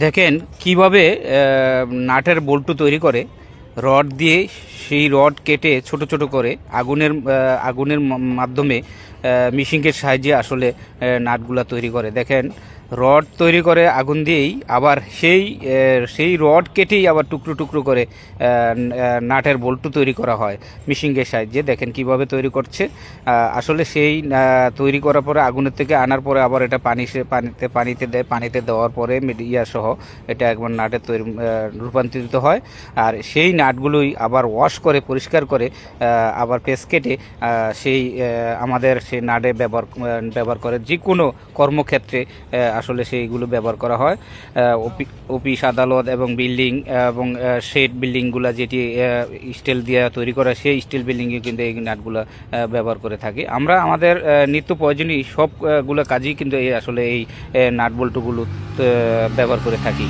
দেখেন কিভাবে নাটের বল্টু তৈরি করে। রড দিয়ে সেই রড কেটে ছোট ছোট করে আগুনের মাধ্যমে মিশিংয়ের সাহায্যে আসলে নাটগুলা তৈরি করে। দেখেন রড তৈরি করে আগুন দিয়েই, আবার সেই রড কেটেই আবার টুকরো টুকরো করে নাটের বল্টু তৈরি করা হয় মিশিংয়ের সাহায্যে। দেখেন কিভাবে তৈরি করছে। আসলে সেই তৈরি করার পরে আগুনের থেকে আনার পরে আবার এটা পানিতে দেওয়ার পরে মিডিয়া সহ এটা একবার নাটের তৈরি রূপান্তরিত হয়। আর সেই নাটগুলোই আবার ওয়াশ করে পরিষ্কার করে আবার পেস্ট কেটে আমাদের সেই নাটে ব্যবহার করে যে কোনো কর্মক্ষেত্রে আসলে সেইগুলো ব্যবহার করা হয়। অফিস আদালত এবং বিল্ডিং এবং শেড বিল্ডিংগুলো যেটি স্টিল দিয়ে তৈরি করা, সেই স্টিল বিল্ডিংয়ে কিন্তু এই নাটগুলো ব্যবহার করে থাকি। আমরা আমাদের নিত্য প্রয়োজনীয় সবগুলো কাজেই কিন্তু আসলে এই নাট বল্টুগুলো ব্যবহার করে থাকি।